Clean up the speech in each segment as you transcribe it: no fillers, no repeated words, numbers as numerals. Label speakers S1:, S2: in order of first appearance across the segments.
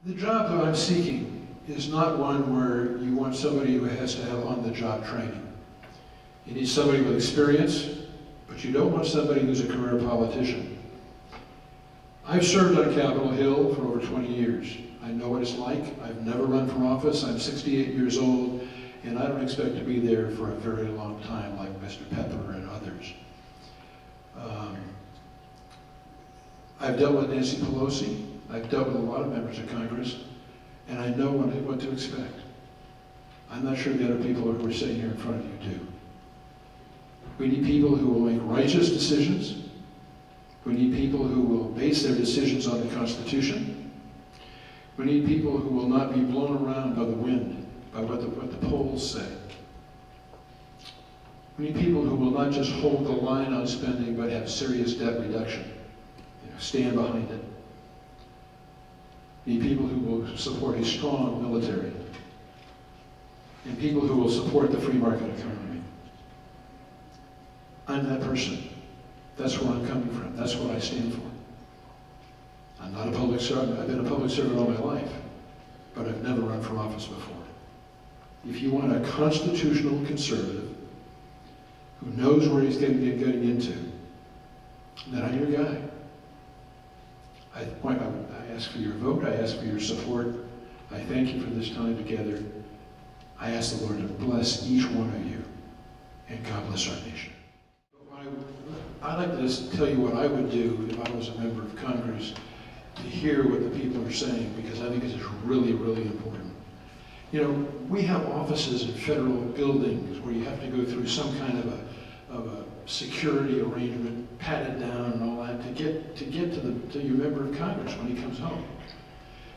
S1: The job that I'm seeking is not one where you want somebody who has to have on-the-job training. You need somebody with experience, but you don't want somebody who's a career politician. I've served on Capitol Hill for over 20 years. I know what it's like. I've never run for office. I'm 68 years old, and I don't expect to be there for a very long time like Mr. Pepper and others. I've dealt with Nancy Pelosi. I've dealt with a lot of members of Congress, and I know what to expect. I'm not sure the other people who are sitting here in front of you do. We need people who will make righteous decisions. We need people who will base their decisions on the Constitution. We need people who will not be blown around by the wind, by what the polls say. We need people who will not just hold the line on spending, but have serious debt reduction. Stand behind it. We need people who will support a strong military, and people who will support the free market economy. I'm that person. That's where I'm coming from. That's what I stand for. I'm not a public servant. I've been a public servant all my life, but I've never run for office before. If you want a constitutional conservative who knows where he's getting into, then I'm your guy. I ask for your vote. I ask for your support. I thank you for this time together. I ask the Lord to bless each one of you, and God bless our nation. I'd like to just tell you what I would do if I was a member of Congress to hear what the people are saying, because I think it's really, really important. You know, we have offices in federal buildings where you have to go through some kind of a security arrangement, patted down and all that, to get to your member of Congress when he comes home.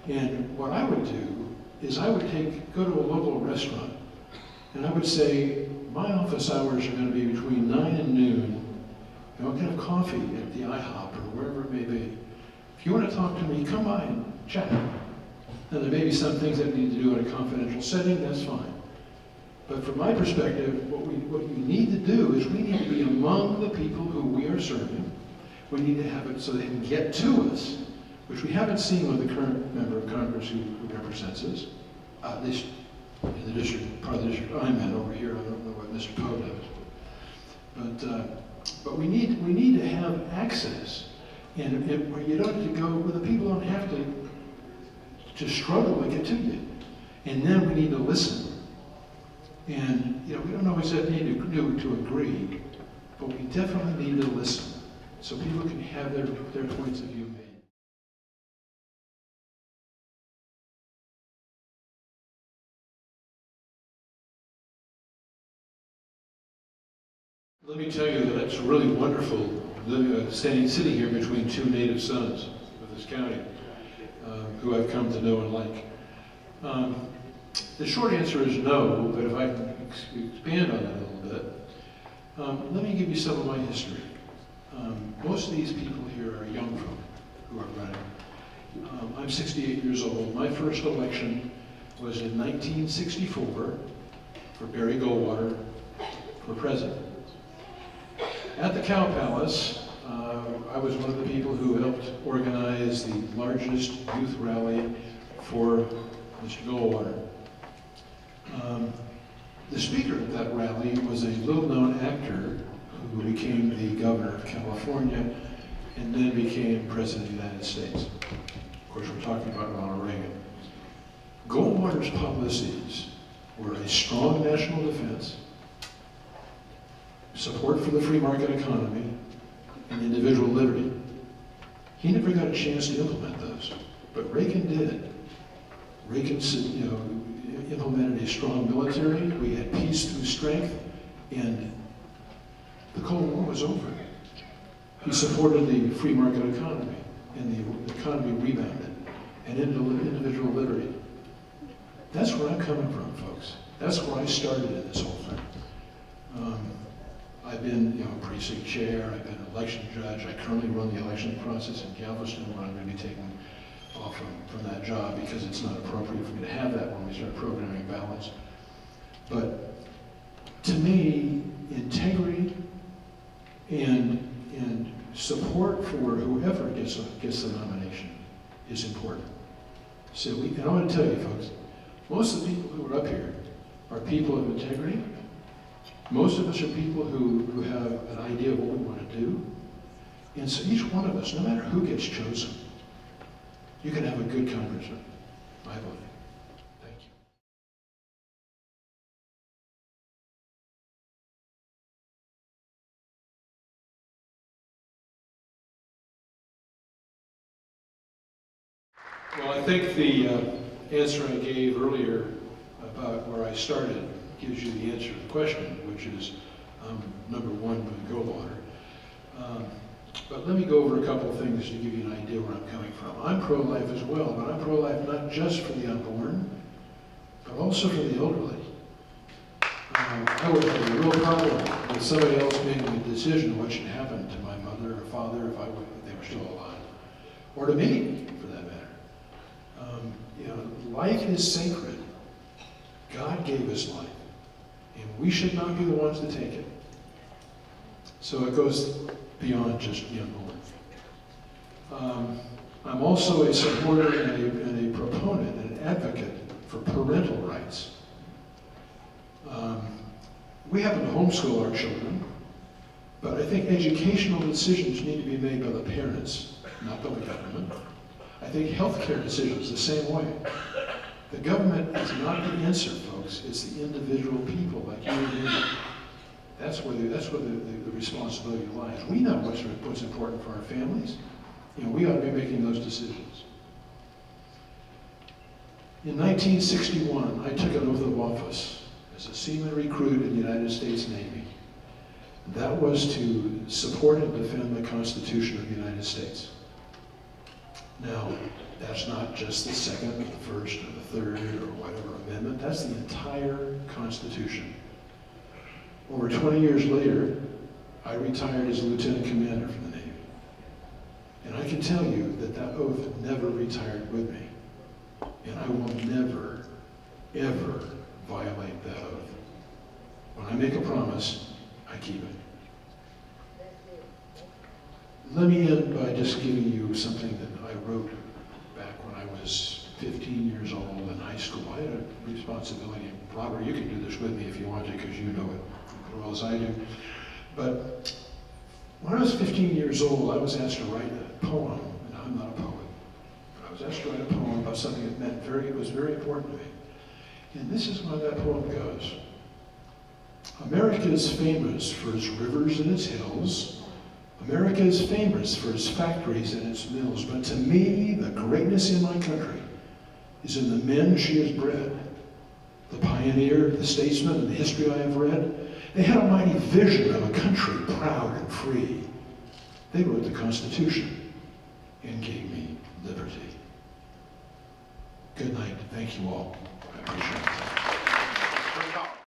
S1: And what I would do is I would go to a local restaurant, and I would say, my office hours are going to be between 9 and noon, and we can have coffee at the IHOP or wherever it may be. If you want to talk to me, come by and chat. And there may be some things that we need to do in a confidential setting, that's fine. But from my perspective, what you need to do is we need to be among the people who we are serving. We need to have it so they can get to us, which we haven't seen with the current member of Congress who represents us, at least in the district, part of the district I'm in over here. I don't know what Mr. Poe does. But we need to have access, and where you don't have to go, where the people don't have to struggle to get to you. And then we need to listen. And you know, we don't always need to agree, but we definitely need to listen, so people can have their points of view made. Let me tell you that it's really wonderful sitting here between two native sons of this county, who I've come to know and like. The short answer is no, but if I can expand on that a little bit, let me give you some of my history. Most of these people here are young folk who are running. I'm 68 years old. My first election was in 1964 for Barry Goldwater for president. At the Cow Palace, I was one of the people who helped organize the largest youth rally for Mr. Goldwater. The speaker at that rally was a little-known actor who became the governor of California and then became president of the United States. Of course, we're talking about Ronald Reagan. Goldwater's policies were a strong national defense, support for the free market economy, and individual liberty. He never got a chance to implement those, but Reagan did. Reagan, implemented a strong military. We had peace through strength, and the Cold War was over. He supported the free market economy, and the economy rebounded, and individual liberty. That's where I'm coming from, folks. That's where I started in this whole thing. I've been, precinct chair. I've been election judge. I currently run the election process in Galveston, where I'm going to be taking off from that job because it's not appropriate for me to have that when we start programming ballots. But to me, integrity and support for whoever gets the nomination is important. So and I want to tell you, folks, most of the people who are up here are people of integrity. Most of us are people who have an idea of what we want to do. And so each one of us, no matter who gets chosen, you can have a good congressman, I believe. Thank you. Well, I think the answer I gave earlier about where I started gives you the answer to the question, which is number one with Goldwater. But let me go over a couple of things to give you an idea where I'm coming from. I'm pro-life as well, but I'm pro-life not just for the unborn, but also for the elderly. I would have a real problem with somebody else making a decision on what should happen to my mother or father if they were still alive, or to me, for that matter. You know, life is sacred. God gave us life, and we should not be the ones to take it. So it goes beyond just the unborn. I'm also a supporter and a proponent and an advocate for parental rights. We happen to homeschool our children, but I think educational decisions need to be made by the parents, not by the government. I think healthcare decisions the same way. The government is not the answer, folks. It's the individual people like you and me. That's where the responsibility lies. We know what's important for our families. You know, we ought to be making those decisions. In 1961, I took an oath of office as a seaman recruit in the United States Navy. That was to support and defend the Constitution of the United States. Now, that's not just the second or the first or the third or whatever amendment. That's the entire Constitution. Over 20 years later, I retired as a lieutenant commander from the Navy. And I can tell you that that oath never retired with me. And I will never, ever violate that oath. When I make a promise, I keep it. Let me end by just giving you something that I wrote back when I was 15 years old in high school. I had a responsibility. Robert, you can do this with me if you want to, because you know it as well as I do. But when I was 15 years old, I was asked to write a poem, and I'm not a poet, but I was asked to write a poem about something that was very important to me. And this is how that poem goes. America is famous for its rivers and its hills. America is famous for its factories and its mills, but to me, the greatness in my country is in the men she has bred. The pioneer, the statesman, and the history I have read, they had a mighty vision of a country proud and free. They wrote the Constitution and gave me liberty. Good night. Thank you all. I appreciate it.